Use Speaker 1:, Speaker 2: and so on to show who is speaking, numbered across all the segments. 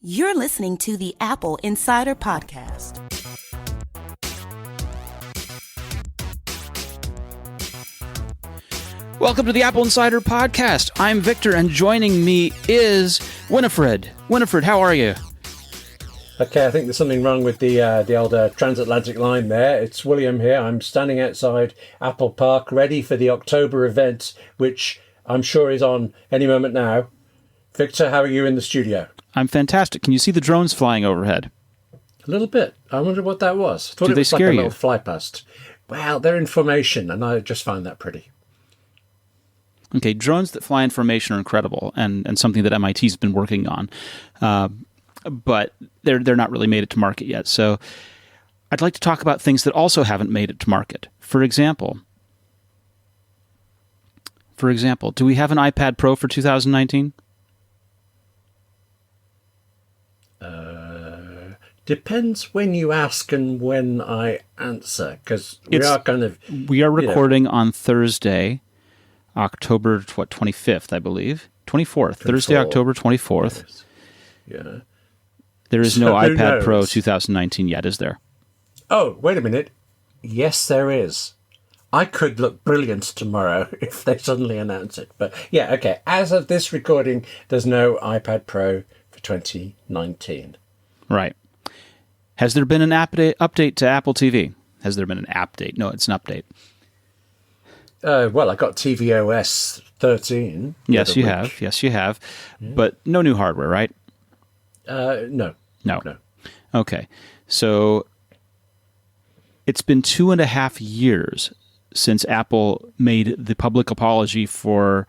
Speaker 1: You're listening to the Apple Insider Podcast.
Speaker 2: Welcome to the Apple Insider Podcast. I'm Victor, and joining me is Winifred. Winifred, how are you?
Speaker 3: Okay, I think there's something wrong with the old transatlantic line there. It's William here. I'm standing outside Apple Park, ready for the October event, which I'm sure is on any moment now. Victor, how are you in the studio?
Speaker 2: I'm fantastic. Can you see the drones flying overhead?
Speaker 3: A little bit. I wonder what that was. I thought
Speaker 2: Do
Speaker 3: it
Speaker 2: they
Speaker 3: was
Speaker 2: scare
Speaker 3: like a
Speaker 2: you?
Speaker 3: little fly past. Well, they're in formation, and I just find that pretty.
Speaker 2: Okay, drones that fly in formation are incredible, and something that MIT's been working on, but they're not really made it to market yet. So I'd like to talk about things that also haven't made it to market. For example, do we have an iPad Pro for 2019?
Speaker 3: Depends when you ask and when I answer, because we
Speaker 2: are recording on Thursday, October 25th, I believe. 24th. Thursday, October 24th.
Speaker 3: Yes. Yeah.
Speaker 2: There is
Speaker 3: So
Speaker 2: no
Speaker 3: who
Speaker 2: iPad Pro
Speaker 3: knows?
Speaker 2: 2019 yet, is there?
Speaker 3: Oh, wait a minute. Yes, there is. I could look brilliant tomorrow if they suddenly announce it. But yeah, okay. As of this recording, there's no iPad Pro for 2019.
Speaker 2: Right. Has there been an update to Apple TV? Has there been an update? No, it's an update.
Speaker 3: Well, I got tvOS 13.
Speaker 2: Yes, you have. Yes, you have. Yeah. But no new hardware, right?
Speaker 3: No.
Speaker 2: Okay. So it's been 2.5 years since Apple made the public apology for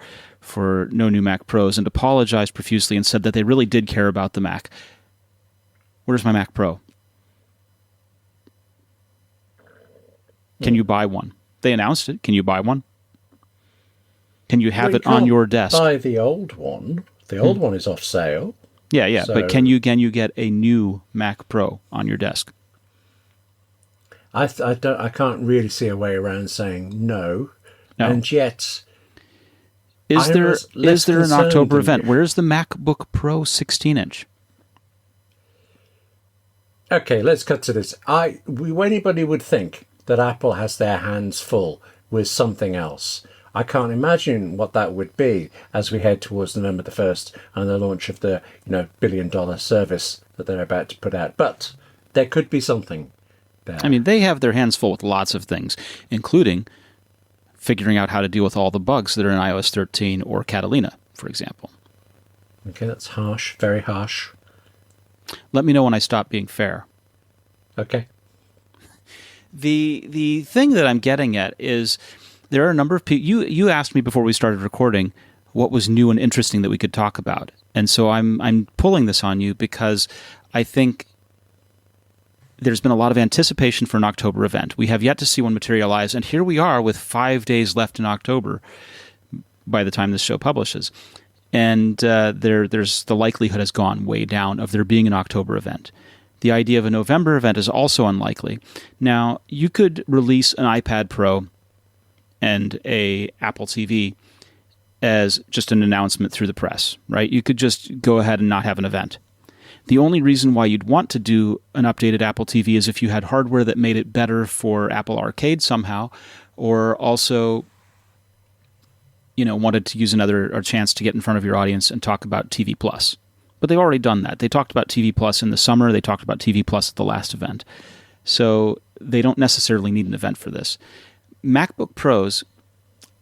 Speaker 2: no new Mac Pros and apologized profusely and said that they really did care about the Mac. Where's my Mac Pro? Can you buy one? They announced it. Can you buy one? Can you have it on your desk?
Speaker 3: Buy the old one. The old one is off sale.
Speaker 2: Yeah.
Speaker 3: So,
Speaker 2: but can you get a new Mac Pro on your desk?
Speaker 3: I can't really see a way around saying no. And yet,
Speaker 2: is there an October event? Where's the MacBook Pro 16-inch?
Speaker 3: Okay, let's cut to this. Anybody would think that Apple has their hands full with something else. I can't imagine what that would be as we head towards November the 1st and the launch of the billion-dollar service that they're about to put out. But there could be something there.
Speaker 2: I mean, they have their hands full with lots of things, including figuring out how to deal with all the bugs that are in iOS 13 or Catalina, for example.
Speaker 3: Okay, that's harsh, very harsh.
Speaker 2: Let me know when I stop being fair.
Speaker 3: Okay.
Speaker 2: The thing that I'm getting at is there are a number of people. You asked me before we started recording what was new and interesting that we could talk about, and so I'm pulling this on you because I think there's been a lot of anticipation for an October event. We have yet to see one materialize, and here we are with 5 days left in October by the time this show publishes. And there's the likelihood has gone way down of there being an October event. The idea of a November event is also unlikely. Now, you could release an iPad Pro and a Apple TV as just an announcement through the press, right? You could just go ahead and not have an event. The only reason why you'd want to do an updated Apple TV is if you had hardware that made it better for Apple Arcade somehow, or also wanted to use a chance to get in front of your audience and talk about TV Plus. But they've already done that. They talked about TV Plus in the summer. They talked about TV Plus at the last event. So they don't necessarily need an event for this. MacBook Pros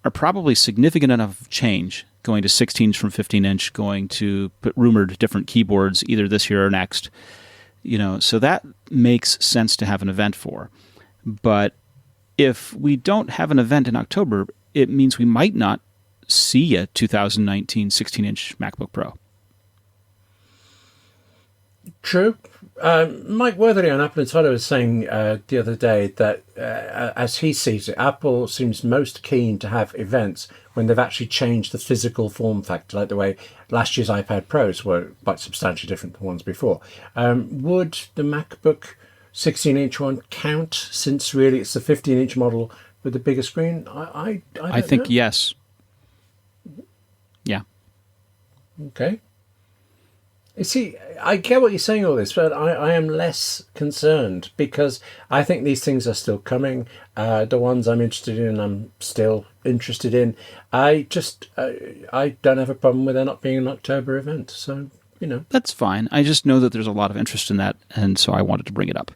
Speaker 2: are probably significant enough change going to 16-inch from 15-inch, going to rumored different keyboards either this year or next. So that makes sense to have an event for. But if we don't have an event in October, it means we might not see a 2019 16-inch MacBook Pro.
Speaker 3: True. Mike Worthy on AppleInsider was saying the other day that as he sees it, Apple seems most keen to have events when they've actually changed the physical form factor, like the way last year's iPad Pros were quite substantially different from ones before. Would the MacBook 16-inch one count, since really it's the 15-inch model with the bigger screen? I think
Speaker 2: know. Yes. Yeah.
Speaker 3: Okay. You see, I get what you're saying all this, but I am less concerned because I think these things are still coming. The ones I'm interested in, I'm still interested in. I don't have a problem with there not being an October event. So,
Speaker 2: That's fine. I just know that there's a lot of interest in that, and so I wanted to bring it up.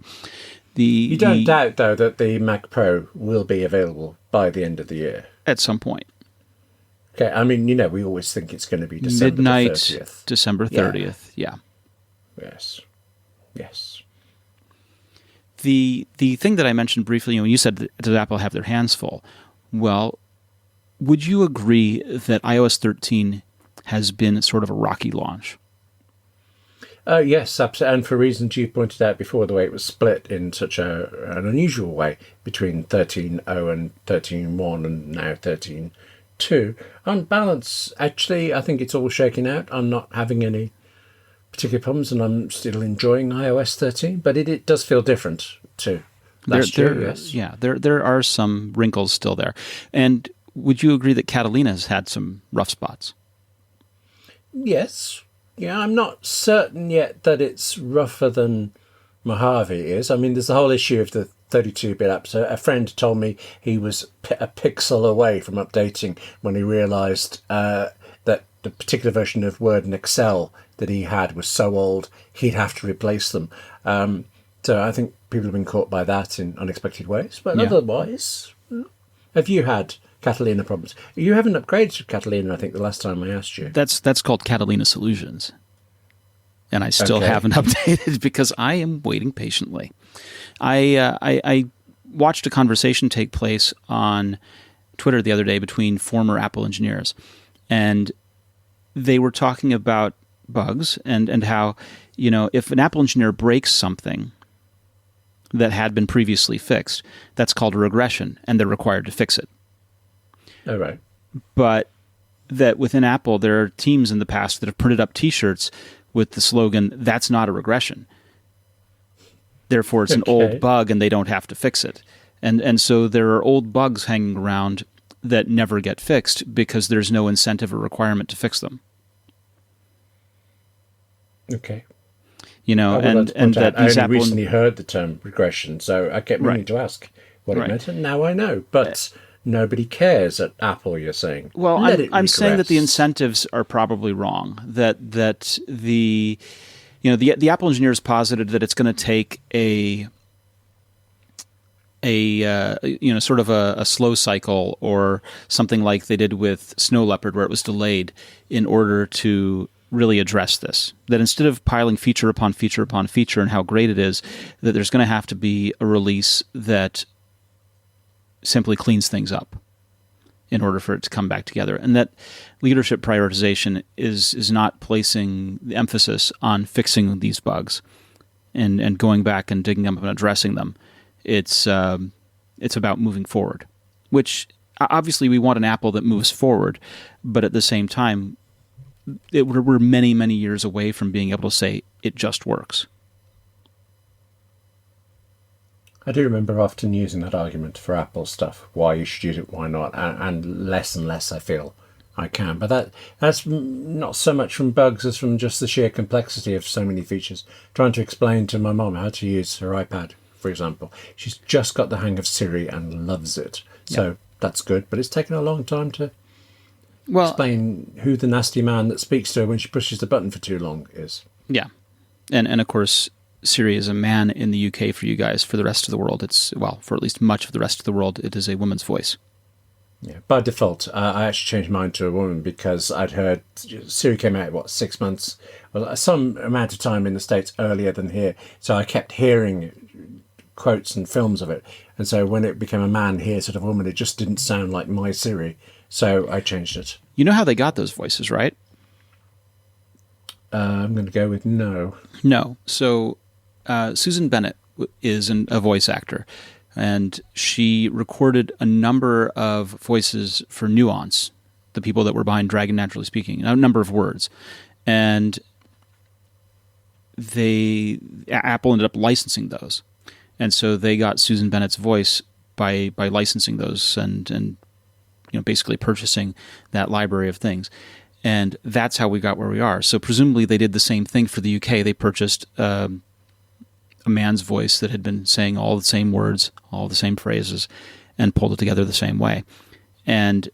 Speaker 3: You don't doubt, though, that the Mac Pro will be available by the end of the year?
Speaker 2: At some point.
Speaker 3: Okay, I mean, we always think it's going to be December
Speaker 2: Midnight,
Speaker 3: 30th.
Speaker 2: December 30th, yeah.
Speaker 3: Yes.
Speaker 2: The thing that I mentioned briefly, when you said, does Apple have their hands full? Well, would you agree that iOS 13 has been sort of a rocky launch?
Speaker 3: Yes, absolutely. And for reasons you pointed out before, the way it was split in such an unusual way between 13.0 and 13.1 and now 13.2. On balance, actually, I think it's all shaking out. I'm not having any particular problems, and I'm still enjoying iOS 13, but it does feel different too. Last year, yes.
Speaker 2: Yeah, there are some wrinkles still there. And would you agree that Catalina's had some rough spots?
Speaker 3: Yes. Yeah, I'm not certain yet that it's rougher than Mojave is. I mean, there's the whole issue of the 32-bit app. So a friend told me he was a pixel away from updating when he realised that the particular version of Word and Excel that he had was so old he'd have to replace them. So I think people have been caught by that in unexpected ways. But otherwise, have you had Catalina problems? You haven't upgraded to Catalina, I think, the last time I asked you.
Speaker 2: That's called Catalina Solutions. And I still haven't updated because I am waiting patiently. I watched a conversation take place on Twitter the other day between former Apple engineers, and they were talking about bugs and how, if an Apple engineer breaks something that had been previously fixed, that's called a regression, and they're required to fix it.
Speaker 3: Oh, right.
Speaker 2: But that within Apple, there are teams in the past that have printed up T-shirts with the slogan, "That's not a regression." Therefore, it's an old bug and they don't have to fix it. And so there are old bugs hanging around that never get fixed because there's no incentive or requirement to fix them.
Speaker 3: Okay.
Speaker 2: And that
Speaker 3: I
Speaker 2: these
Speaker 3: only
Speaker 2: Apple
Speaker 3: recently heard the term regression, so I kept meaning to ask what it meant, and now I know. But nobody cares at Apple, you're saying.
Speaker 2: Well, I'm saying that the incentives are probably wrong. That the Apple engineers posited that it's going to take a sort of a slow cycle or something like they did with Snow Leopard, where it was delayed in order to really address this. That instead of piling feature upon feature upon feature and how great it is, that there's going to have to be a release that simply cleans things up in order for it to come back together. And that leadership prioritization is not placing the emphasis on fixing these bugs and going back and digging up and addressing them. It's about moving forward, which obviously we want an Apple that moves forward, but at the same time, we're many, many years away from being able to say it just works.
Speaker 3: I do remember often using that argument for Apple stuff. Why you should use it, why not? And less I feel I can. But that's not so much from bugs as from just the sheer complexity of so many features. Trying to explain to my mom how to use her iPad, for example. She's just got the hang of Siri and loves it. So that's good. But it's taken a long time to explain who the nasty man that speaks to her when she pushes the button for too long is.
Speaker 2: Yeah. And of course, Siri is a man in the UK for you guys. For the rest of the world, for at least much of the rest of the world, it is a woman's voice.
Speaker 3: Yeah, by default, I actually changed mine to a woman because I'd heard Siri came out, 6 months, some amount of time in the States earlier than here. So I kept hearing quotes and films of it. And so when it became a man here, sort of woman, it just didn't sound like my Siri. So I changed it.
Speaker 2: You know how they got those voices, right?
Speaker 3: I'm going to go with no.
Speaker 2: No. So Susan Bennett is a voice actor, and she recorded a number of voices for Nuance, the people that were behind Dragon Naturally Speaking, a number of words. And Apple ended up licensing those. And so they got Susan Bennett's voice by licensing those and basically purchasing that library of things. And that's how we got where we are. So presumably they did the same thing for the UK. They purchased a man's voice that had been saying all the same words, all the same phrases, and pulled it together the same way. And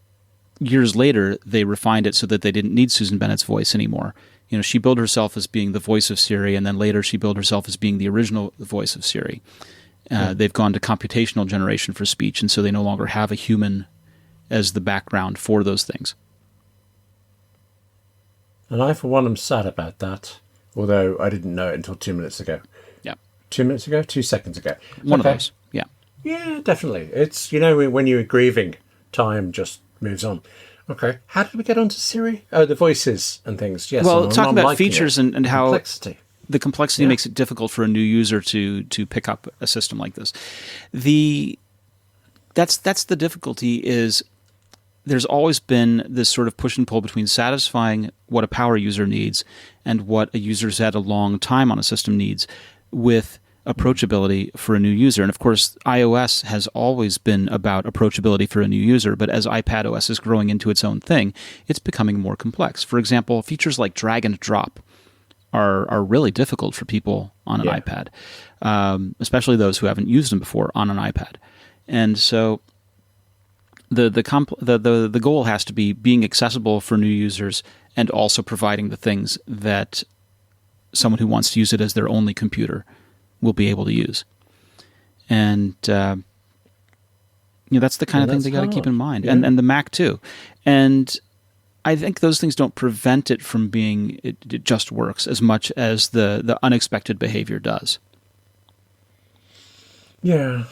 Speaker 2: years later, they refined it so that they didn't need Susan Bennett's voice anymore. You know, she billed herself as being the voice of Siri, and then later she billed herself as being the original voice of Siri. They've gone to computational generation for speech, and so they no longer have a human as the background for those things.
Speaker 3: And I, for one, am sad about that, although I didn't know it until 2 minutes ago.
Speaker 2: Yeah.
Speaker 3: 2 minutes ago? 2 seconds ago.
Speaker 2: One of those, yeah.
Speaker 3: Yeah, definitely. It's, you know, when you're grieving, time just moves on. Okay. How did we get onto Siri? Oh, the voices and things. Yes.
Speaker 2: Well, talking about features and how
Speaker 3: complexity.
Speaker 2: The complexity makes it difficult for a new user to pick up a system like this. That's the difficulty is there's always been this sort of push and pull between satisfying what a power user needs and what a user who's had a long time on a system needs with approachability for a new user. And of course, iOS has always been about approachability for a new user, but as iPadOS is growing into its own thing, it's becoming more complex. For example, features like drag and drop are really difficult for people on an iPad, especially those who haven't used them before on an iPad. And so the goal has to be being accessible for new users and also providing the things that someone who wants to use it as their only computer will be able to use. And that's the kind of thing they got to keep in mind. Yeah. And the Mac too. And I think those things don't prevent it from being it just works as much as the unexpected behavior does.
Speaker 3: Yeah.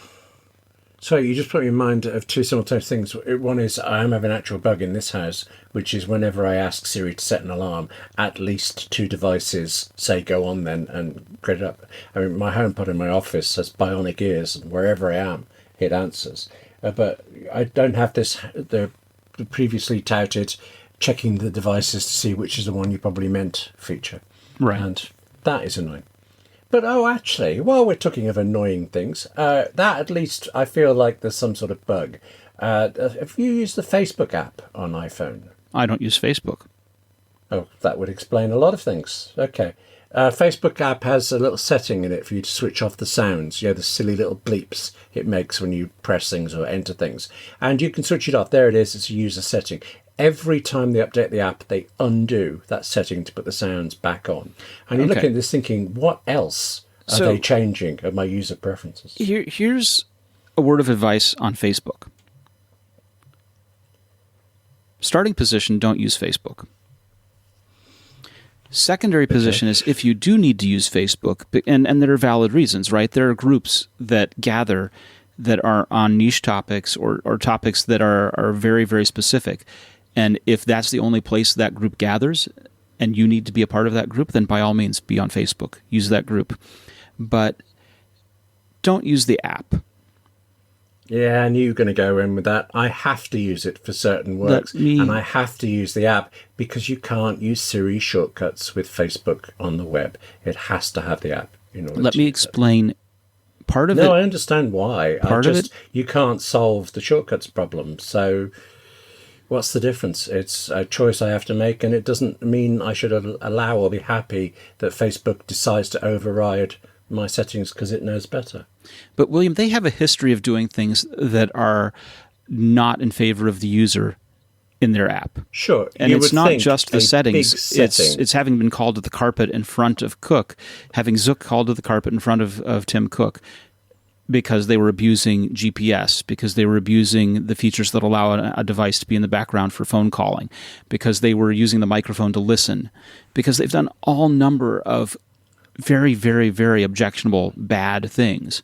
Speaker 3: So you just put me in mind of two simultaneous things. One is I am having an actual bug in this house, which is whenever I ask Siri to set an alarm, at least two devices say go on then and get it up. I mean, my HomePod in my office has bionic ears, and wherever I am, it answers. But I don't have the previously touted checking the devices to see which is the one you probably meant feature.
Speaker 2: Right.
Speaker 3: And that is annoying. But, actually, while we're talking of annoying things, that at least I feel like there's some sort of bug. Have you used the Facebook app on iPhone?
Speaker 2: I don't use Facebook.
Speaker 3: Oh, that would explain a lot of things. Okay. Facebook app has a little setting in it for you to switch off the sounds, the silly little bleeps it makes when you press things or enter things. And you can switch it off. There it is. It's a user setting. Every time they update the app, they undo that setting to put the sounds back on. And you're looking at this thinking, what else are they changing of my user preferences?
Speaker 2: Here's a word of advice on Facebook. Starting position, don't use Facebook. Secondary position is if you do need to use Facebook, and there are valid reasons, right? There are groups that gather that are on niche topics or topics that are very, very specific. And if that's the only place that group gathers and you need to be a part of that group, then by all means, be on Facebook. Use that group. But don't use the app.
Speaker 3: Yeah, I knew you were going to go in with that. I have to use it for certain works, and I have to use the app because you can't use Siri shortcuts with Facebook on the web. It has to have the app in order
Speaker 2: Let me explain part of it.
Speaker 3: No, I understand why. You can't solve the shortcuts problem, so what's the difference? It's a choice I have to make, and it doesn't mean I should allow or be happy that Facebook decides to override my settings because it knows better.
Speaker 2: But William, they have a history of doing things that are not in favor of the user in their app.
Speaker 3: Sure.
Speaker 2: And it's not just the settings. It's having been called to the carpet in front of Cook, having Zook called to the carpet in front of Tim Cook, because they were abusing GPS, because they were abusing the features that allow a device to be in the background for phone calling, because they were using the microphone to listen, because they've done all number of very, very, very objectionable bad things.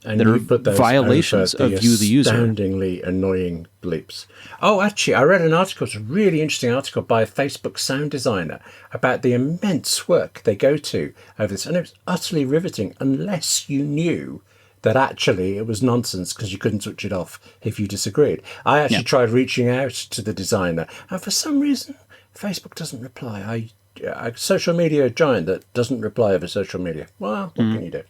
Speaker 3: And
Speaker 2: that
Speaker 3: you
Speaker 2: are
Speaker 3: put those
Speaker 2: violations
Speaker 3: over
Speaker 2: of you, the user.
Speaker 3: Astoundingly annoying bleeps. Oh, actually, I read an article, it's a really interesting article by a Facebook sound designer about the immense work they go to over this. And it was utterly riveting unless you knew that actually it was nonsense because you couldn't switch it off if you disagreed. I actually tried reaching out to the designer, and for some reason, Facebook doesn't reply. A social media giant that doesn't reply over social media. Well, what can you do?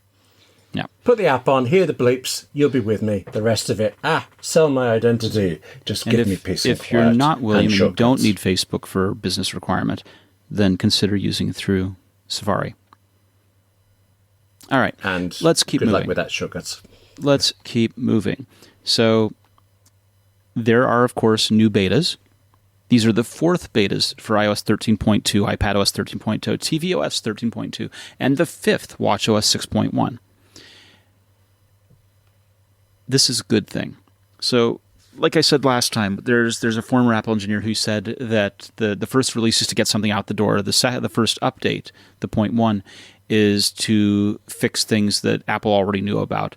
Speaker 2: Yeah.
Speaker 3: Put the app on, hear the bleeps, you'll be with me. The rest of it, sell my identity. Just give me peace and quiet.
Speaker 2: If you're not William and you
Speaker 3: shortcuts.
Speaker 2: don't need Facebook for business requirement, then consider using it through Safari. All right.
Speaker 3: And
Speaker 2: let's keep moving.
Speaker 3: Good luck with that, shortcuts.
Speaker 2: Let's keep moving. So there are, of course, new betas. These are the fourth betas for iOS 13.2, iPadOS 13.2, tvOS 13.2, and the fifth, watchOS 6.1. This is a good thing. So, like I said last time, there's a former Apple engineer who said that the first release is to get something out the door. The first update, the 0.1, is to fix things that Apple already knew about.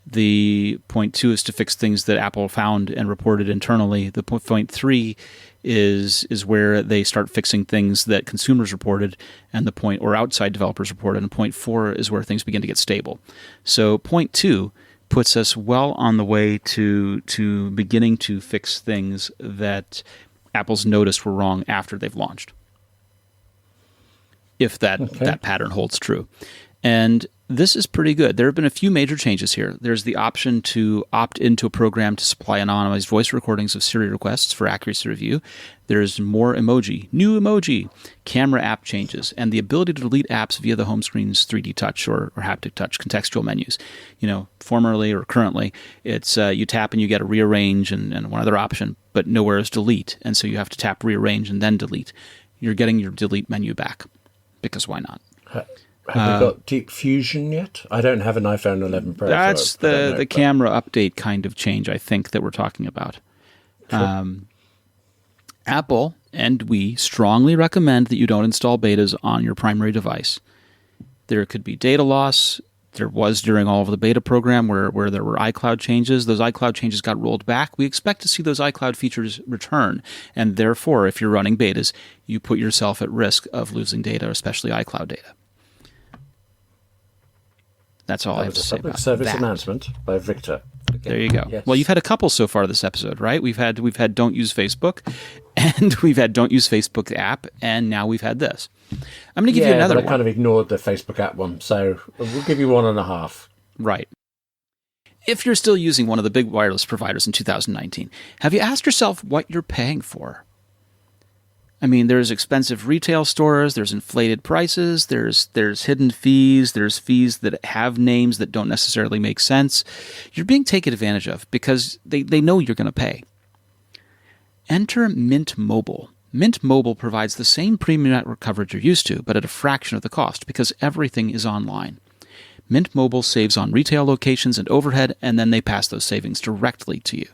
Speaker 2: The 0.2 is to fix things that Apple found and reported internally. The 0.3 is where they start fixing things that consumers reported and or outside developers reported. And 0.4 is where things begin to get stable. So 0.2 puts us well on the way to beginning to fix things that Apple's noticed were wrong after they've launched, if that pattern holds true. And this is pretty good. There have been a few major changes here. There's the option to opt into a program to supply anonymized voice recordings of Siri requests for accuracy review. There's more emoji, new emoji, camera app changes, and the ability to delete apps via the home screen's 3D touch or haptic touch contextual menus. Formerly or currently, it's you tap and you get a rearrange and one other option, but nowhere is delete. And so you have to tap rearrange and then delete. You're getting your delete menu back, because why not?
Speaker 3: Have we got Deep Fusion yet? I don't have an iPhone 11 Pro.
Speaker 2: That's the camera update kind of change, I think, that we're talking about.
Speaker 3: Sure.
Speaker 2: Apple and we strongly recommend that you don't install betas on your primary device. There could be data loss. There was during all of the beta program where there were iCloud changes. Those iCloud changes got rolled back. We expect to see those iCloud features return. And therefore, if you're running betas, you put yourself at risk of losing data, especially iCloud data. That's all I have to say about that.
Speaker 3: Public service announcement by Victor.
Speaker 2: There you go.
Speaker 3: Yes.
Speaker 2: Well, you've had a couple so far this episode, right? We've had Don't Use Facebook, and we've had Don't Use Facebook app, and now we've had this. I'm going to give you another one.
Speaker 3: I kind of ignored the Facebook app one, so we'll give you 1.5.
Speaker 2: Right. If you're still using one of the big wireless providers in 2019, have you asked yourself what you're paying for? I mean, there's expensive retail stores, there's inflated prices, there's hidden fees, there's fees that have names that don't necessarily make sense. You're being taken advantage of because they know you're going to pay. Enter Mint Mobile. Mint Mobile provides the same premium network coverage you're used to, but at a fraction of the cost because everything is online. Mint Mobile saves on retail locations and overhead, and then they pass those savings directly to you.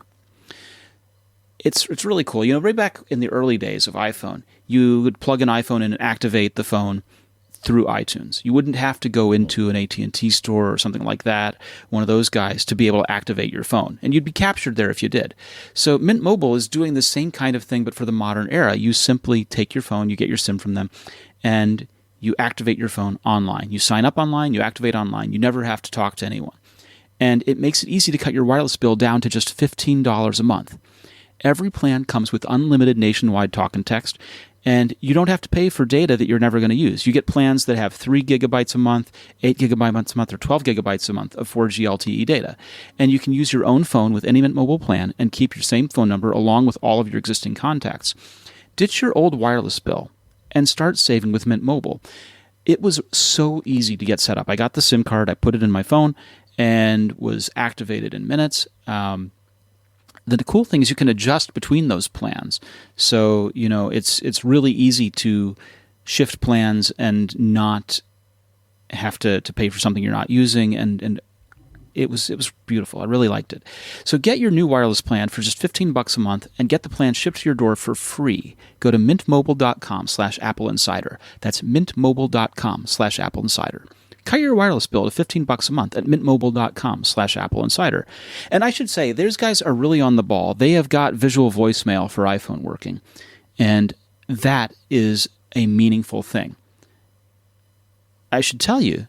Speaker 2: It's really cool. Right back in the early days of iPhone, you would plug an iPhone in and activate the phone through iTunes. You wouldn't have to go into an AT&T store or something like that, one of those guys, to be able to activate your phone. And you'd be captured there if you did. So Mint Mobile is doing the same kind of thing, but for the modern era. You simply take your phone, you get your SIM from them, and you activate your phone online. You sign up online, you activate online. You never have to talk to anyone. And it makes it easy to cut your wireless bill down to just $15 a month. Every plan comes with unlimited nationwide talk and text, and you don't have to pay for data that you're never going to use. You get plans that have 3 gigabytes a month, 8 gigabytes a month, or 12 gigabytes a month of 4G LTE data. And you can use your own phone with any Mint Mobile plan and keep your same phone number along with all of your existing contacts. Ditch your old wireless bill and start saving with Mint Mobile. It was so easy to get set up. I got the SIM card, I put it in my phone, and was activated in minutes. The cool thing is you can adjust between those plans. So, it's really easy to shift plans and not have to pay for something you're not using. And it was beautiful. I really liked it. So get your new wireless plan for just $15 a month and get the plan shipped to your door for free. Go to mintmobile.com/AppleInsider. That's mintmobile.com/AppleInsider. Cut your wireless bill to $15 a month at mintmobile.com/AppleInsider. And I should say, those guys are really on the ball. They have got visual voicemail for iPhone working. And that is a meaningful thing. I should tell you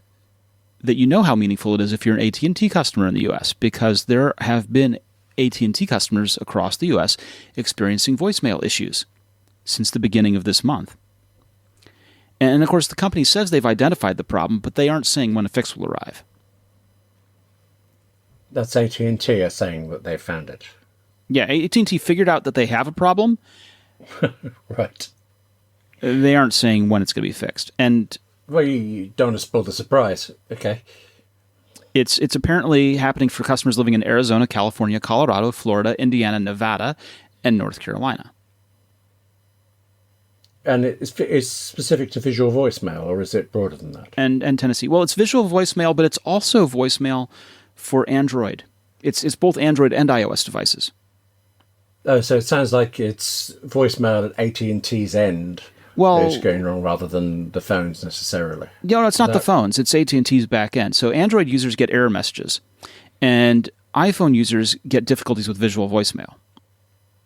Speaker 2: that you know how meaningful it is if you're an AT&T customer in the U.S., because there have been AT&T customers across the U.S. experiencing voicemail issues since the beginning of this month. And of course, the company says they've identified the problem, but they aren't saying when a fix will arrive.
Speaker 3: That's AT&T are saying that they found it.
Speaker 2: Yeah, AT&T figured out that they have a problem.
Speaker 3: Right.
Speaker 2: They aren't saying when it's going to be fixed. And
Speaker 3: Well, you don't want to spoil the surprise. Okay.
Speaker 2: it's apparently happening for customers living in Arizona, California, Colorado, Florida, Indiana, Nevada, and North Carolina.
Speaker 3: And it's specific to visual voicemail, or is it broader than that?
Speaker 2: And Tennessee. Well, it's visual voicemail, but it's also voicemail for Android. It's both Android and iOS devices.
Speaker 3: Oh, so it sounds like it's voicemail at AT&T's end.
Speaker 2: Well,
Speaker 3: it's going wrong rather than the phones necessarily.
Speaker 2: No, it's not the phones. It's AT&T's back end. So Android users get error messages, and iPhone users get difficulties with visual voicemail.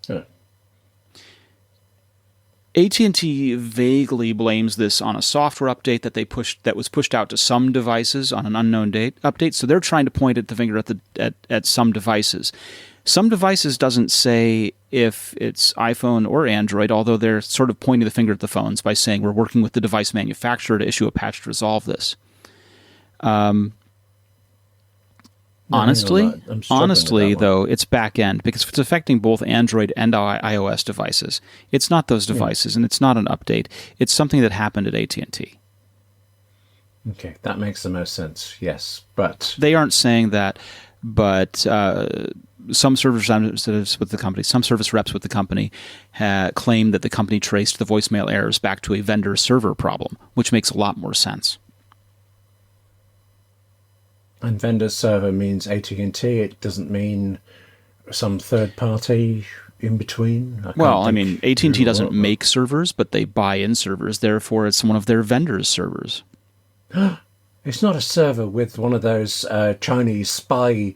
Speaker 3: Huh.
Speaker 2: AT&T vaguely blames this on a software update that was pushed out to some devices on an unknown date update. So they're trying to point the finger at some devices. Some devices doesn't say if it's iPhone or Android, although they're sort of pointing the finger at the phones by saying we're working with the device manufacturer to issue a patch to resolve this. Honestly, though, it's back end because if it's affecting both Android and iOS devices, it's not those devices and it's not an update. It's something that happened at AT&T.
Speaker 3: Okay, that makes the most sense. Yes, but
Speaker 2: they aren't saying that, but some service reps with the company claim that the company traced the voicemail errors back to a vendor server problem, which makes a lot more sense.
Speaker 3: And vendor server means AT&T. It doesn't mean some third party in between.
Speaker 2: Well, I mean, AT&T doesn't make servers, but they buy in servers. Therefore, it's one of their vendors' servers.
Speaker 3: It's not a server with one of those Chinese spy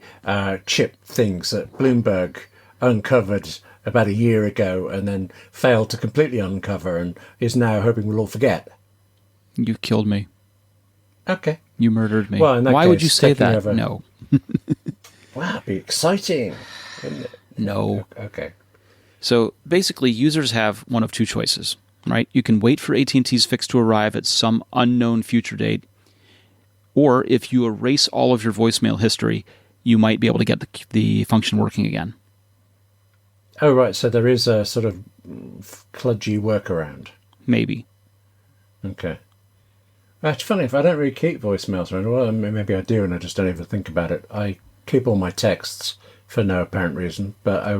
Speaker 3: chip things that Bloomberg uncovered about a year ago and then failed to completely uncover and is now hoping we'll all forget.
Speaker 2: You killed me.
Speaker 3: Okay.
Speaker 2: You murdered me.
Speaker 3: Well, in that
Speaker 2: Why
Speaker 3: case,
Speaker 2: would you say that?
Speaker 3: over.
Speaker 2: No.
Speaker 3: Wow, it'd be exciting, wouldn't it?
Speaker 2: No.
Speaker 3: Okay.
Speaker 2: So basically, users have one of two choices, right? You can wait for AT&T's fix to arrive at some unknown future date, or if you erase all of your voicemail history, you might be able to get the function working again.
Speaker 3: Oh, right. So there is a sort of kludgy workaround.
Speaker 2: Maybe.
Speaker 3: Okay. It's funny, if I don't really keep voicemails around, well, maybe I do and I just don't even think about it. I keep all my texts for no apparent reason, but I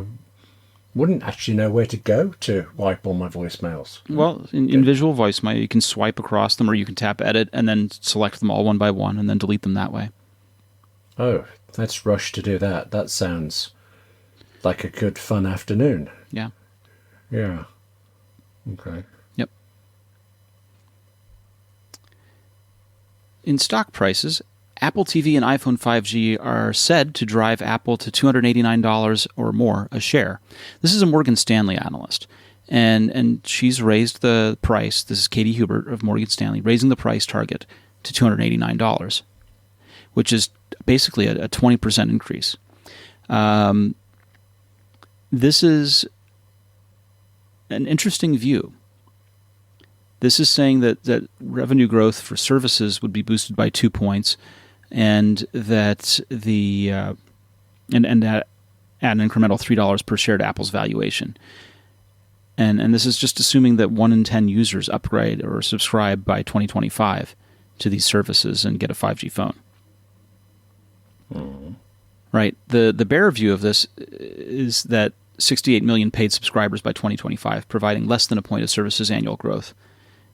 Speaker 3: wouldn't actually know where to go to wipe all my voicemails.
Speaker 2: Well, in visual voicemail, you can swipe across them or you can tap edit and then select them all one by one and then delete them that way.
Speaker 3: Oh, let's rush to do that. That sounds like a good fun afternoon.
Speaker 2: Yeah.
Speaker 3: Yeah. Okay.
Speaker 2: Yep. In stock prices, Apple TV and iPhone 5G are said to drive Apple to $289 or more a share. This is a Morgan Stanley analyst, and she's raised the price. This is Katie Hubert of Morgan Stanley, raising the price target to $289, which is basically a 20% increase. This is an interesting view. This is saying that revenue growth for services would be boosted by 2 points, and that and that add an incremental $3 per share to Apple's valuation. And this is just assuming that 1 in 10 users upgrade or subscribe by 2025 to these services and get a 5G phone.
Speaker 3: Mm.
Speaker 2: Right. The bear view of this is that 68 million paid subscribers by 2025, providing less than a point of services annual growth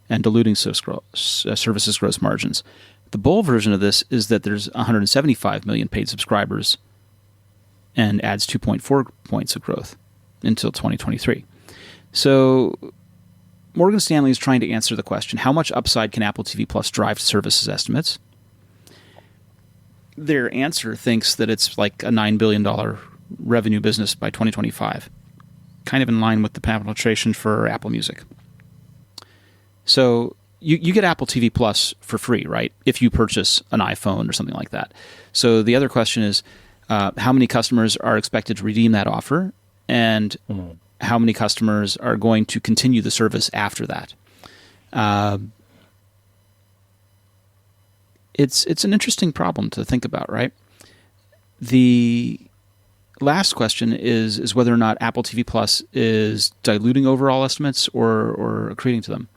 Speaker 2: and diluting services gross margins. The bull version of this is that there's 175 million paid subscribers and adds 2.4 points of growth until 2023. So Morgan Stanley is trying to answer the question, how much upside can Apple TV Plus drive to services estimates? Their answer thinks that it's like a $9 billion revenue business by 2025, kind of in line with the penetration for Apple Music. So you get Apple TV Plus for free, right, if you purchase an iPhone or something like that. So the other question is, how many customers are expected to redeem that offer, and how many customers are going to continue the service after that? It's an interesting problem to think about, right? The last question is whether or not Apple TV Plus is diluting overall estimates or accreting to them.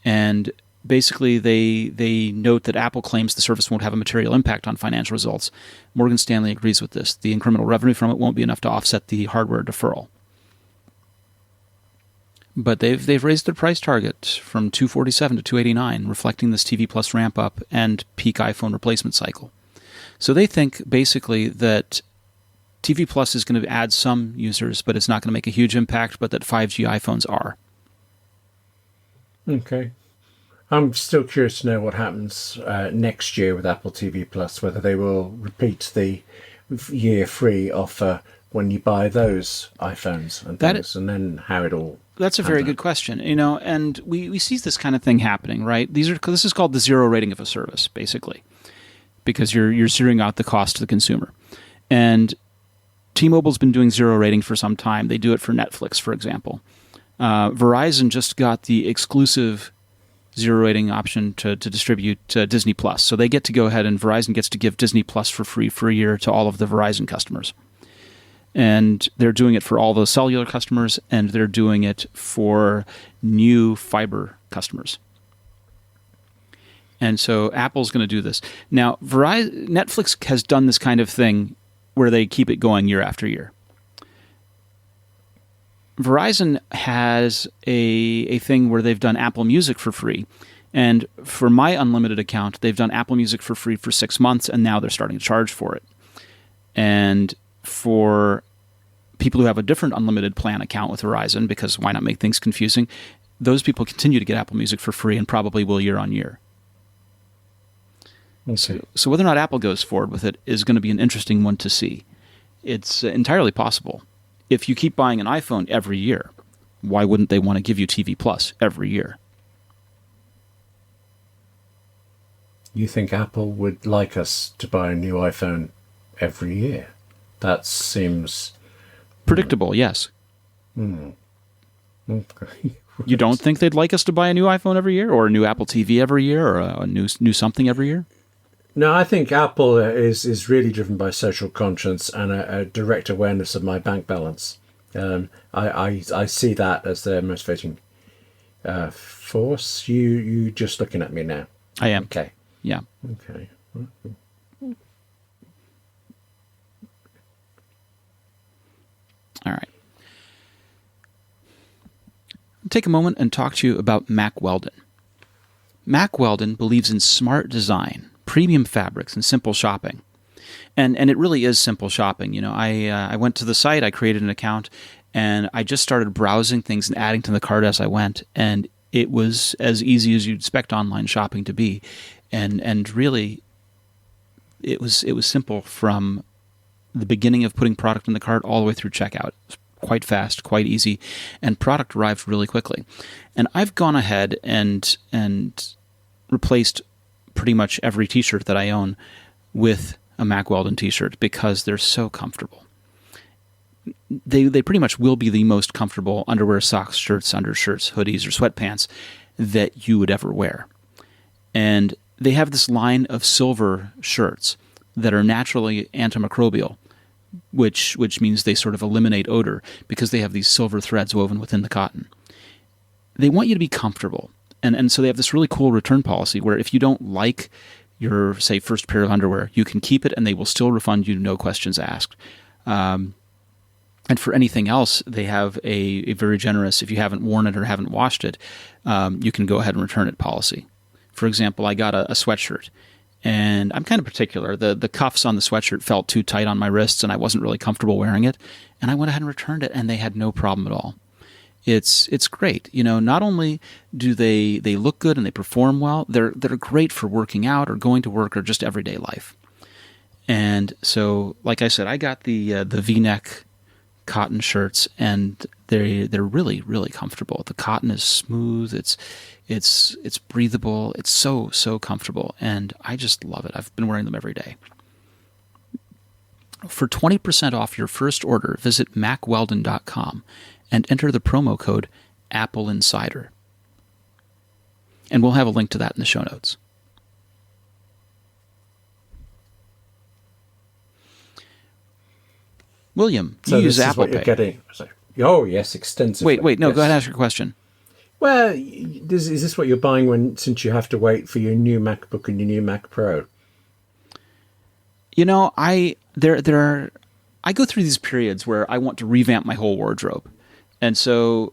Speaker 2: And basically, they note that Apple claims the service won't have a material impact on financial results. Morgan Stanley agrees with this. The incremental revenue from it won't be enough to offset the hardware deferral. But they've raised their price target from $247 to $289, reflecting this TV Plus ramp up and peak iPhone replacement cycle. So they think basically that TV Plus is going to add some users, but it's not going to make a huge impact, but that 5G iPhones are.
Speaker 3: Okay. I'm still curious to know what happens next year with Apple TV Plus, whether they will repeat the year free offer when you buy those iPhones and things, and then how it all...
Speaker 2: That's a very good question, and we see this kind of thing happening, right? This is called the zero rating of a service, basically, because you're zeroing out the cost to the consumer. And T-Mobile's been doing zero rating for some time. They do it for Netflix, for example. Verizon just got the exclusive zero rating option to distribute Disney Plus. So they get to go ahead and Verizon gets to give Disney Plus for free for a year to all of the Verizon customers. And they're doing it for all the cellular customers, and they're doing it for new fiber customers. And so Apple's going to do this. Now, Netflix has done this kind of thing where they keep it going year after year. Verizon has a thing where they've done Apple Music for free. And for my unlimited account, they've done Apple Music for free for 6 months, and now they're starting to charge for it. And for people who have a different unlimited plan account with Verizon, because why not make things confusing, those people continue to get Apple Music for free and probably will year on year.
Speaker 3: Okay.
Speaker 2: So whether or not Apple goes forward with it is going to be an interesting one to see. It's entirely possible. If you keep buying an iPhone every year, why wouldn't they want to give you TV Plus every year?
Speaker 3: You think Apple would like us to buy a new iPhone every year? That seems...
Speaker 2: predictable, yes.
Speaker 3: Okay.
Speaker 2: You don't think they'd like us to buy a new iPhone every year, or a new Apple TV every year, or a new something every year?
Speaker 3: No, I think Apple is really driven by social conscience and a direct awareness of my bank balance. I see that as their motivating force. You just looking at me now.
Speaker 2: I am.
Speaker 3: Okay.
Speaker 2: Yeah.
Speaker 3: Okay.
Speaker 2: All right. I'll take a moment and talk to you about Mack Weldon. Mack Weldon believes in smart design, premium fabrics, and simple shopping. And it really is simple shopping. I went to the site, I created an account, and I just started browsing things and adding to the cart as I went. And it was as easy as you'd expect online shopping to be. And really, it was simple from the beginning of putting product in the cart all the way through checkout. It was quite fast, quite easy, and product arrived really quickly. And I've gone ahead and replaced pretty much every t-shirt that I own with a Mack Weldon t-shirt because they're so comfortable. They pretty much will be the most comfortable underwear, socks, shirts, undershirts, hoodies, or sweatpants that you would ever wear. And they have this line of silver shirts that are naturally antimicrobial, which means they sort of eliminate odor because they have these silver threads woven within the cotton. They want you to be comfortable. And so they have this really cool return policy where if you don't like your, say, first pair of underwear, you can keep it and they will still refund you, no questions asked. And for anything else, they have a very generous, if you haven't worn it or haven't washed it, you can go ahead and return it policy. For example, I got a sweatshirt. And I'm kind of particular. The cuffs on the sweatshirt felt too tight on my wrists, and I wasn't really comfortable wearing it. And I went ahead and returned it, and they had no problem at all. It's great. Not only do they look good and they perform well, they're great for working out or going to work or just everyday life. And so, like I said, I got the V-neck cotton shirts, and they're really, really comfortable. The cotton is smooth. It's breathable. It's so comfortable, and I just love it. I've been wearing them every day. For 20% off your first order, visit MackWeldon.com and enter the promo code AppleInsider. And we'll have a link to that in the show notes. William, you
Speaker 3: So
Speaker 2: use
Speaker 3: this is
Speaker 2: Apple
Speaker 3: what you're
Speaker 2: Pay.
Speaker 3: getting. So, oh, yes, extensively.
Speaker 2: Wait, no,
Speaker 3: Yes.
Speaker 2: go ahead and ask your question.
Speaker 3: Well, is this what you're buying since you have to wait for your new MacBook and your new Mac Pro?
Speaker 2: You know, I go through these periods where I want to revamp my whole wardrobe. And so,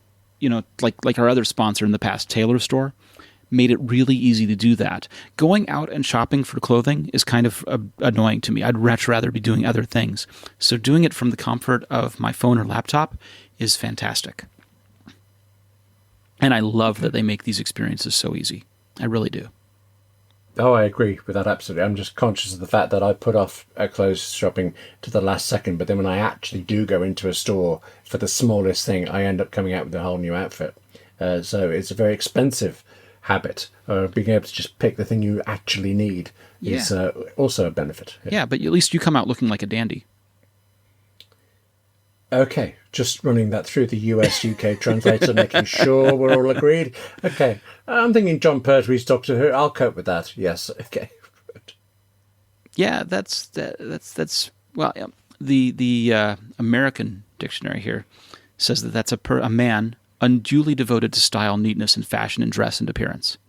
Speaker 2: like our other sponsor in the past, Taylor Store, made it really easy to do that. Going out and shopping for clothing is kind of annoying to me. I'd much rather be doing other things. So doing it from the comfort of my phone or laptop is fantastic. And I love that they make these experiences so easy. I really do.
Speaker 3: Oh, I agree with that absolutely. I'm just conscious of the fact that I put off clothes shopping to the last second, but then when I actually do go into a store for the smallest thing, I end up coming out with a whole new outfit. So it's a very expensive habit. Being able to just pick the thing you actually need is also a benefit.
Speaker 2: Yeah, but at least you come out looking like a dandy.
Speaker 3: Okay, just running that through the US-UK translator, making sure we're all agreed. Okay, I'm thinking John Pertwee's Doctor Who. I'll cope with that. Yes. Okay.
Speaker 2: Yeah, that's well, the American dictionary here says that that's a man unduly devoted to style, neatness, and fashion in dress and appearance.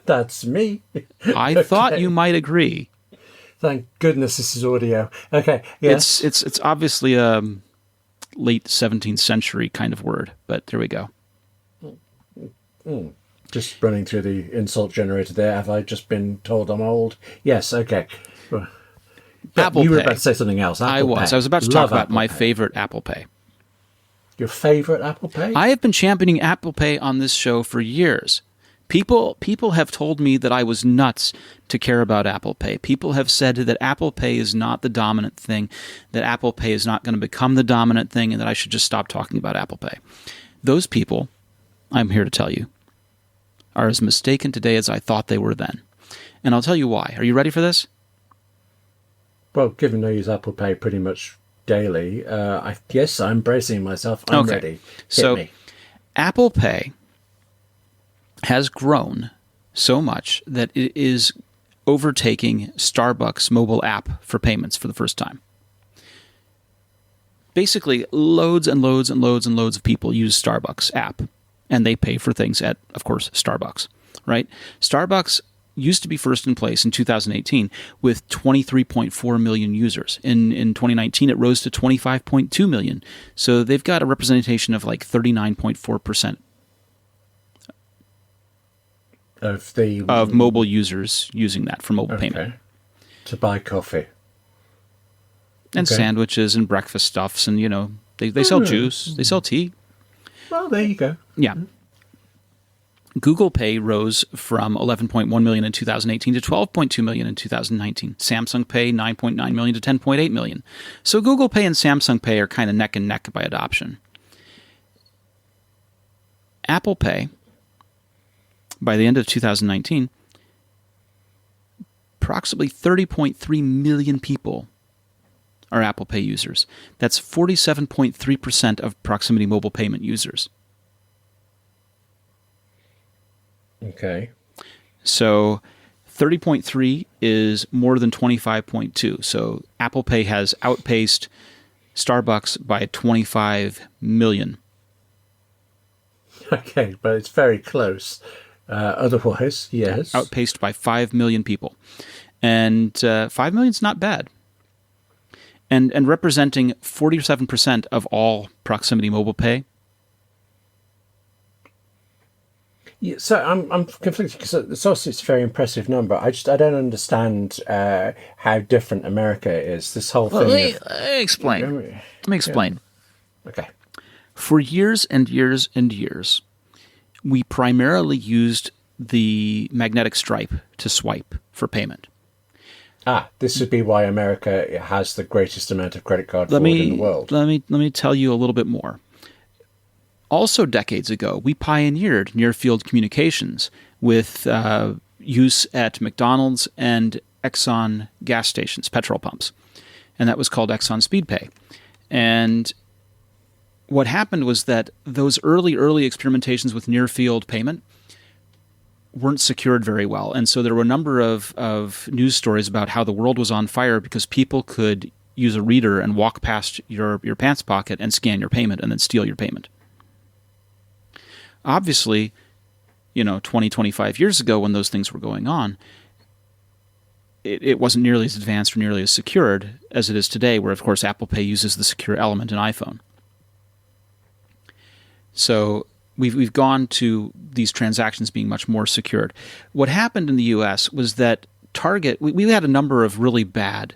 Speaker 3: That's me.
Speaker 2: I thought you might agree.
Speaker 3: Thank goodness this is audio. Okay, yes.
Speaker 2: It's obviously a late 17th century kind of word, but there we go.
Speaker 3: Just running through the insult generator there. Have I just been told I'm old? Yes, okay. But
Speaker 2: Apple
Speaker 3: you were
Speaker 2: Pay.
Speaker 3: about to say something else.
Speaker 2: I
Speaker 3: Apple
Speaker 2: was.
Speaker 3: Pay.
Speaker 2: I was about to
Speaker 3: Love
Speaker 2: talk about
Speaker 3: Apple
Speaker 2: my
Speaker 3: Pay.
Speaker 2: favorite Apple Pay.
Speaker 3: Your favorite Apple Pay?
Speaker 2: I have been championing Apple Pay on this show for years. People have told me that I was nuts to care about Apple Pay. People have said that Apple Pay is not the dominant thing, that Apple Pay is not going to become the dominant thing, and that I should just stop talking about Apple Pay. Those people, I'm here to tell you, are as mistaken today as I thought they were then. And I'll tell you why. Are you ready for this?
Speaker 3: Well, given I use Apple Pay pretty much daily, yes, I'm bracing myself. I'm
Speaker 2: Okay.
Speaker 3: ready. Hit
Speaker 2: So,
Speaker 3: me.
Speaker 2: Apple Pay has grown so much that it is overtaking Starbucks mobile app for payments for the first time. Basically, loads and loads and loads and loads of people use Starbucks app, and they pay for things at, of course, Starbucks, right? Starbucks used to be first in place in 2018 with 23.4 million users. In 2019, it rose to 25.2 million. So they've got a representation of like 39.4% of mobile users using that for mobile payment.
Speaker 3: To buy coffee.
Speaker 2: And sandwiches and breakfast stuffs. And, they sell juice. They sell tea.
Speaker 3: Well, there you go.
Speaker 2: Yeah. Google Pay rose from 11.1 million in 2018 to 12.2 million in 2019. Samsung Pay, 9.9 million to 10.8 million. So Google Pay and Samsung Pay are kind of neck and neck by adoption. Apple Pay, by the end of 2019, approximately 30.3 million people are Apple Pay users. That's 47.3% of proximity mobile payment users.
Speaker 3: Okay.
Speaker 2: So 30.3 is more than 25.2. So Apple Pay has outpaced Starbucks by 25 million.
Speaker 3: Okay, but it's very close. Otherwise, yes.
Speaker 2: Outpaced by 5 million people. And 5 million is not bad. And representing 47% of all proximity mobile pay.
Speaker 3: Yeah, so I'm conflicted because it's also a very impressive number. I don't understand how different America is. This whole thing.
Speaker 2: Let me explain.
Speaker 3: Yeah. Okay.
Speaker 2: For years and years and years, we primarily used the magnetic stripe to swipe for payment.
Speaker 3: This would be why America has the greatest amount of credit card fraud in the world.
Speaker 2: Let me tell you a little bit more. Also, decades ago, we pioneered near-field communications with use at McDonald's and Exxon gas stations, petrol pumps. And that was called Exxon SpeedPay. And what happened was that those early experimentations with near-field payment weren't secured very well. And so there were a number of news stories about how the world was on fire because people could use a reader and walk past your pants pocket and scan your payment and then steal your payment. Obviously, 20, 25 years ago when those things were going on, it wasn't nearly as advanced or nearly as secured as it is today, where, of course, Apple Pay uses the secure element in iPhone. So we've gone to these transactions being much more secured. What happened in the U.S. was that Target, we had a number of really bad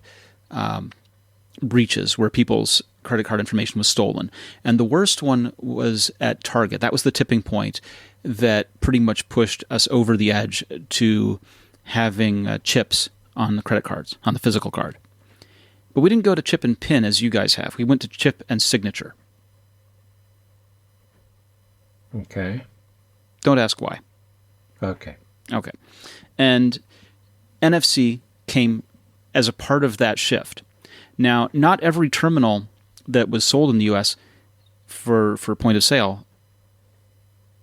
Speaker 2: breaches where people's credit card information was stolen. And the worst one was at Target. That was the tipping point that pretty much pushed us over the edge to having chips on the credit cards, on the physical card. But we didn't go to chip and PIN as you guys have. We went to chip and signature.
Speaker 3: Okay.
Speaker 2: Don't ask why.
Speaker 3: Okay.
Speaker 2: And NFC came as a part of that shift. Now, not every terminal that was sold in the U.S. for point of sale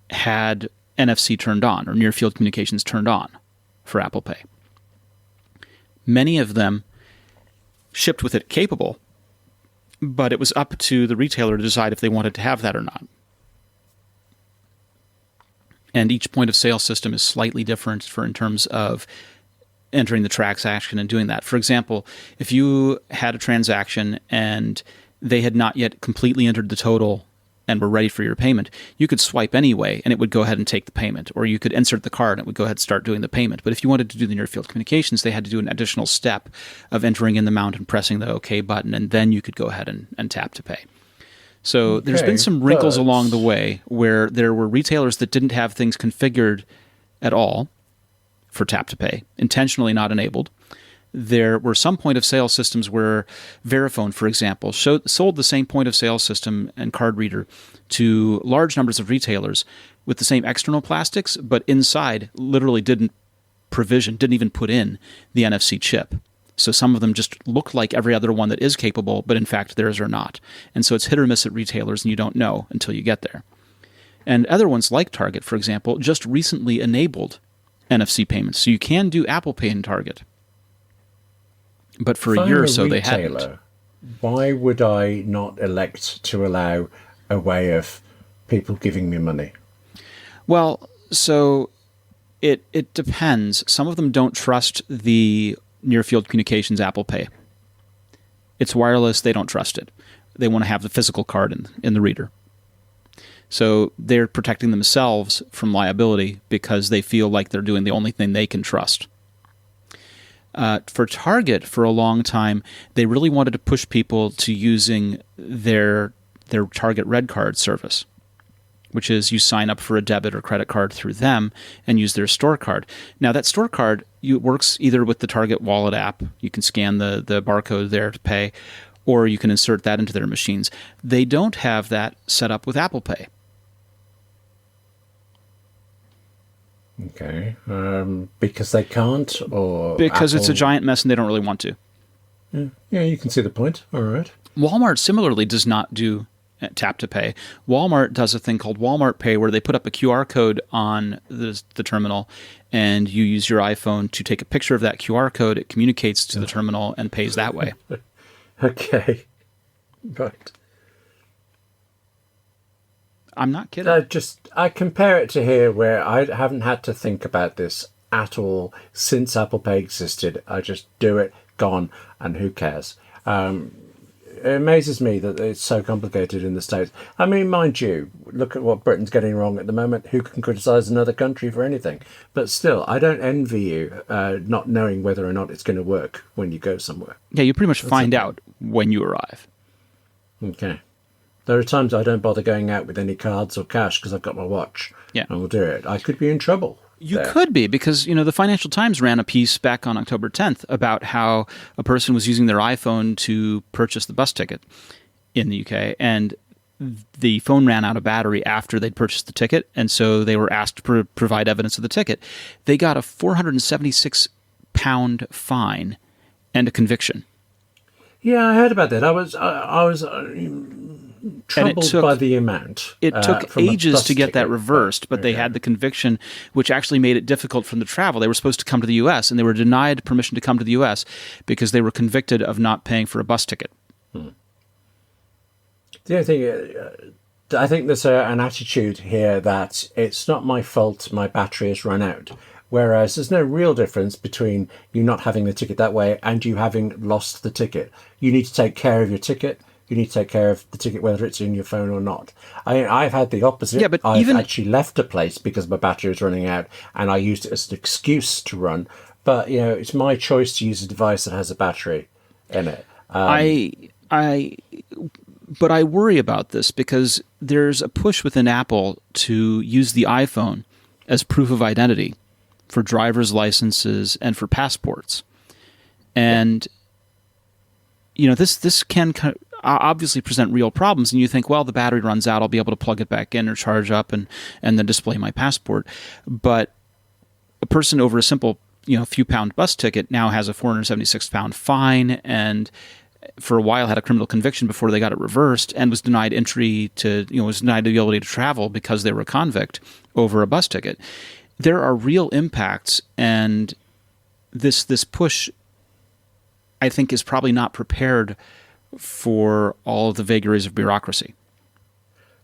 Speaker 2: had NFC turned on or near field communications turned on for Apple Pay. Many of them shipped with it capable, but it was up to the retailer to decide if they wanted to have that or not. And each point of sale system is slightly different in terms of entering the transaction and doing that. For example, if you had a transaction and they had not yet completely entered the total and were ready for your payment, you could swipe anyway and it would go ahead and take the payment. Or you could insert the card and it would go ahead and start doing the payment. But if you wanted to do the near field communications, they had to do an additional step of entering in the amount and pressing the OK button, and then you could go ahead and tap to pay. So there's been some wrinkles along the way where there were retailers that didn't have things configured at all for tap to pay, intentionally not enabled. There were some point of sale systems where Verifone, for example, sold the same point of sale system and card reader to large numbers of retailers with the same external plastics, but inside literally didn't even put in the NFC chip. So some of them just look like every other one that is capable, but in fact theirs are not. And so it's hit or miss at retailers, and you don't know until you get there. And other ones like Target, for example, just recently enabled NFC payments. So you can do Apple Pay in Target. But for a year or so, they hadn't.
Speaker 3: Why would I not elect to allow a way of people giving me money?
Speaker 2: Well, so it depends. Some of them don't trust the near-field communications Apple Pay. It's wireless. They don't trust it. They want to have the physical card in the reader. So they're protecting themselves from liability because they feel like they're doing the only thing they can trust. For Target, for a long time, they really wanted to push people to using their Target Red Card service, which is you sign up for a debit or credit card through them and use their store card. Now, that store card works either with the Target Wallet app. You can scan the barcode there to pay, or you can insert that into their machines. They don't have that set up with Apple Pay.
Speaker 3: Okay. Because they can't, or
Speaker 2: because
Speaker 3: Apple...
Speaker 2: it's a giant mess and they don't really want to.
Speaker 3: Yeah, you can see the point. All right.
Speaker 2: Walmart similarly does not do tap to pay. Walmart does a thing called Walmart Pay where they put up a QR code on the terminal and you use your iPhone to take a picture of that QR code. It communicates to the terminal and pays that way.
Speaker 3: Okay. Right.
Speaker 2: I'm not kidding.
Speaker 3: I compare it to here where I haven't had to think about this at all since Apple Pay existed. I just do it, gone, and who cares? It amazes me that it's so complicated in the States. I mean, mind you, look at what Britain's getting wrong at the moment. Who can criticise another country for anything? But still, I don't envy you not knowing whether or not it's going to work when you go somewhere.
Speaker 2: Yeah, you pretty much find out when you arrive.
Speaker 3: Okay. There are times I don't bother going out with any cards or cash because I've got my watch.
Speaker 2: Yeah.
Speaker 3: And we'll do it. I could be in trouble.
Speaker 2: You could be, because the Financial Times ran a piece back on October 10th about how a person was using their iPhone to purchase the bus ticket in the UK, and the phone ran out of battery after they'd purchased the ticket, and so they were asked to provide evidence of the ticket. They got a £476 fine and a conviction.
Speaker 3: Yeah, I heard about that. I was troubled by the amount.
Speaker 2: It took
Speaker 3: from a
Speaker 2: ages
Speaker 3: bus
Speaker 2: to get that
Speaker 3: ticket,
Speaker 2: reversed, but they had the conviction, which actually made it difficult for them to travel. They were supposed to come to the U.S., and they were denied permission to come to the U.S. because they were convicted of not paying for a bus ticket.
Speaker 3: The other thing, I think there's an attitude here that it's not my fault my battery has run out. Whereas there's no real difference between you not having the ticket that way and you having lost the ticket. You need to take care of your ticket. You need to take care of the ticket, whether it's in your phone or not. I've had the opposite.
Speaker 2: Yeah, but
Speaker 3: I've actually left a place because my battery was running out and I used it as an excuse to run. But, it's my choice to use a device that has a battery in it.
Speaker 2: But I worry about this because there's a push within Apple to use the iPhone as proof of identity for driver's licenses and for passports. And, this can obviously present real problems. And you think, well, the battery runs out, I'll be able to plug it back in or charge up and then display my passport. But a person over a simple, few pound bus ticket now has a 476 pound fine and for a while had a criminal conviction before they got it reversed and was denied entry to, was denied the ability to travel because they were a convict over a bus ticket. There are real impacts, and this push, I think, is probably not prepared for all of the vagaries of bureaucracy.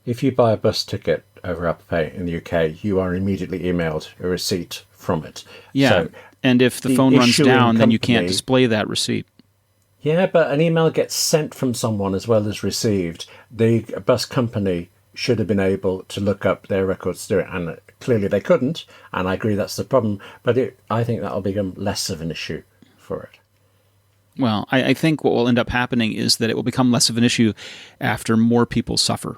Speaker 3: If you buy a bus ticket over Apple Pay in the UK, you are immediately emailed a receipt from it.
Speaker 2: Yeah,
Speaker 3: so
Speaker 2: and if the phone runs down, then you can't display that receipt.
Speaker 3: Yeah, but an email gets sent from someone as well as received. The bus company should have been able to look up their records to do it, and clearly they couldn't, and I agree that's the problem, but I think that'll become less of an issue for it.
Speaker 2: Well, I think what will end up happening is that it will become less of an issue after more people suffer.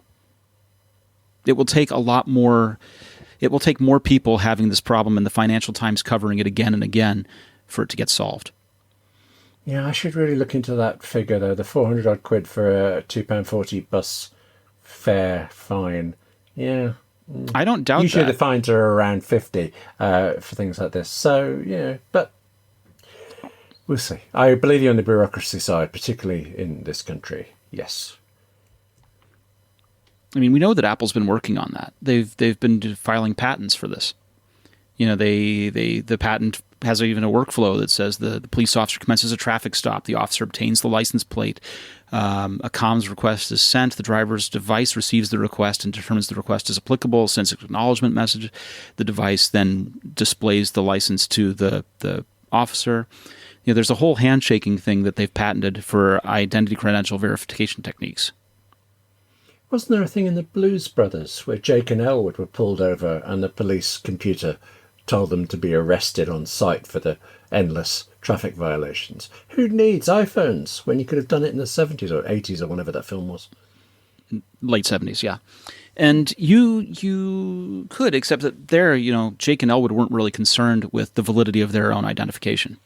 Speaker 2: It will take more people having this problem and the Financial Times covering it again and again for it to get solved.
Speaker 3: Yeah, I should really look into that figure, though. The 400 odd quid for a £2.40 bus fare fine. Yeah.
Speaker 2: I don't doubt
Speaker 3: Usually
Speaker 2: that.
Speaker 3: the fines are around 50 for things like this. So, but we'll see. I believe you on the bureaucracy side, particularly in this country. Yes.
Speaker 2: I mean, we know that Apple's been working on that. They've been filing patents for this. The patent has even a workflow that says the police officer commences a traffic stop. The officer obtains the license plate. A comms request is sent. The driver's device receives the request and determines the request is applicable, sends an acknowledgement message. The device then displays the license to the officer. There's a whole handshaking thing that they've patented for identity credential verification techniques.
Speaker 3: Wasn't there a thing in the Blues Brothers where Jake and Elwood were pulled over and the police computer told them to be arrested on site for the endless traffic violations? Who needs iPhones when you could have done it in the 70s or 80s or whenever that film was?
Speaker 2: Late 70s, yeah. And you could, except that there, Jake and Elwood weren't really concerned with the validity of their own identification,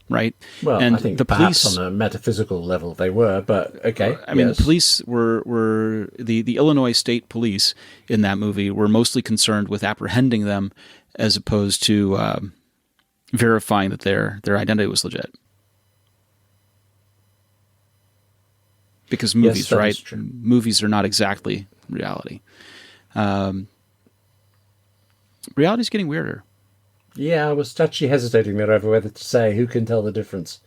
Speaker 2: right?
Speaker 3: Well,
Speaker 2: and
Speaker 3: I think
Speaker 2: the
Speaker 3: perhaps
Speaker 2: police,
Speaker 3: on a metaphysical level they were, but okay.
Speaker 2: I mean,
Speaker 3: yes.
Speaker 2: police were the Illinois State Police in that movie were mostly concerned with apprehending them as opposed to verifying that their identity was legit. Because movies,
Speaker 3: yes,
Speaker 2: right? Movies are not exactly reality. Reality's getting weirder.
Speaker 3: Yeah, I was actually hesitating there over whether to say who can tell the difference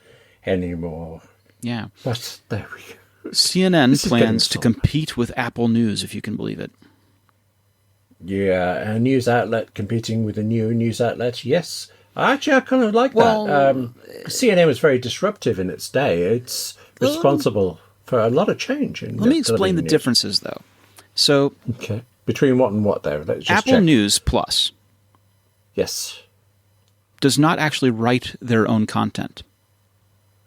Speaker 3: anymore.
Speaker 2: Yeah.
Speaker 3: But there we go.
Speaker 2: CNN plans to compete with Apple News, if you can believe it.
Speaker 3: Yeah, a news outlet competing with a new news outlet. Yes. Actually, I kind of like that. CNN was very disruptive in its day. It's responsible for a lot of change. Let
Speaker 2: me explain the differences, though. So,
Speaker 3: okay. Between what and what, though? Let's just
Speaker 2: Apple
Speaker 3: check.
Speaker 2: News Plus
Speaker 3: Yes.
Speaker 2: does not actually write their own content.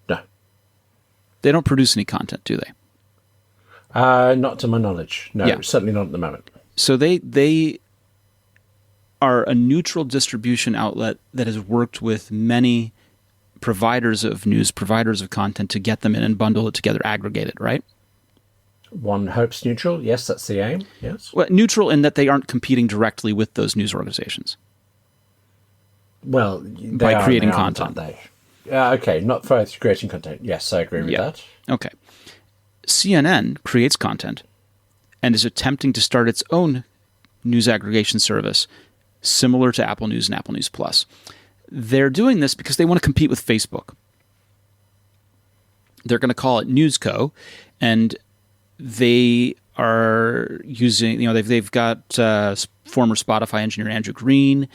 Speaker 3: No.
Speaker 2: They don't produce any content, do they?
Speaker 3: Not to my knowledge. No,
Speaker 2: Yeah.
Speaker 3: certainly not at the moment.
Speaker 2: So they are a neutral distribution outlet that has worked with many providers of news, providers of content to get them in and bundle it together, aggregate it, right?
Speaker 3: One hopes neutral. Yes, that's the aim. Yes.
Speaker 2: Well, neutral in that they aren't competing directly with those news organizations.
Speaker 3: Well,
Speaker 2: by creating content.
Speaker 3: Aren't they? Okay, not for creating content. Yes, I agree with that.
Speaker 2: Okay. CNN creates content and is attempting to start its own news aggregation service similar to Apple News and Apple News Plus. They're doing this because they want to compete with Facebook. They're going to call it NewsCo, and they are using, they've got former Spotify engineer Andrew Green,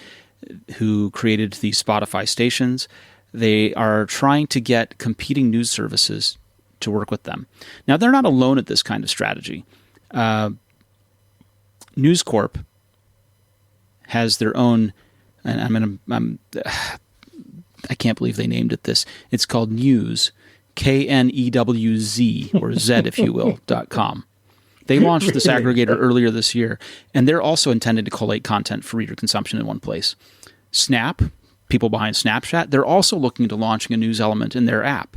Speaker 2: who created the Spotify stations. They are trying to get competing news services to work with them. Now, they're not alone at this kind of strategy. News Corp has their own, and I can't believe they named it this. It's called News, KNEWZ, or Z, if you will, .com. They launched this aggregator earlier this year, and they're also intended to collate content for reader consumption in one place. Snap, people behind Snapchat, they're also looking to launching a news element in their app,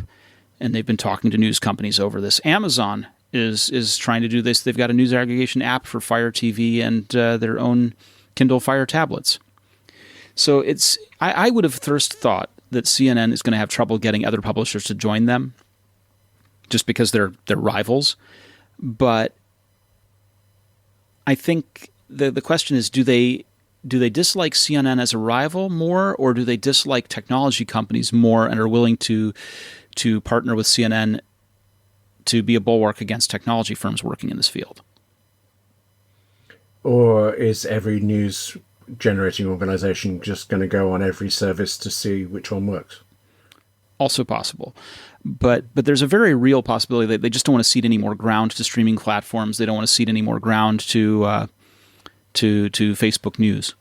Speaker 2: and they've been talking to news companies over this. Amazon is trying to do this. They've got a news aggregation app for Fire TV and their own Kindle Fire tablets. So I would have first thought that CNN is going to have trouble getting other publishers to join them, just because they're rivals. But I think the question is, do they dislike CNN as a rival more, or do they dislike technology companies more and are willing to partner with CNN to be a bulwark against technology firms working in this field?
Speaker 3: Or is every news generating organization just going to go on every service to see which one works?
Speaker 2: Also possible. But there's a very real possibility that they just don't want to cede any more ground to streaming platforms. They don't want to cede any more ground to Facebook News.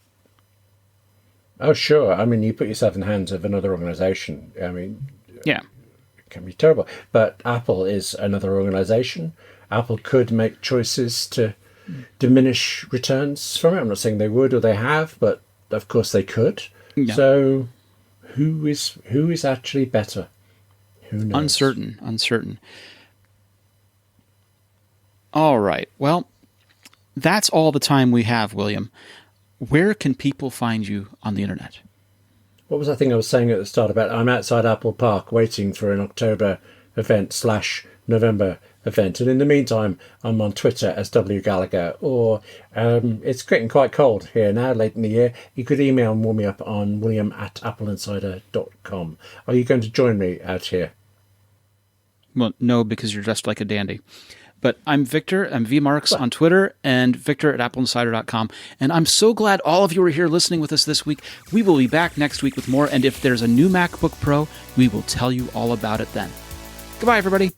Speaker 3: Oh, sure. I mean, you put yourself in the hands of another organization. I mean,
Speaker 2: yeah,
Speaker 3: it can be terrible. But Apple is another organization. Apple could make choices to diminish returns from it. I'm not saying they would or they have, but of course they could. Yeah. So who is actually better? Who knows? Uncertain.
Speaker 2: All right. Well, that's all the time we have, William. Where can people find you on the internet?
Speaker 3: What was that thing I was saying at the start about I'm outside Apple Park waiting for an October event / November event, and in the meantime I'm on Twitter as W Gallagher, or it's getting quite cold here now, late in the year. You could email and warm me up on william@appleinsider.com. Are you going to join me out here?
Speaker 2: Well, no, because you're dressed like a dandy. But I'm Victor. I'm VMarks on Twitter, and Victor@AppleInsider.com. And I'm so glad all of you are here listening with us this week. We will be back next week with more, and if there's a new MacBook Pro, we will tell you all about it then. Goodbye, everybody.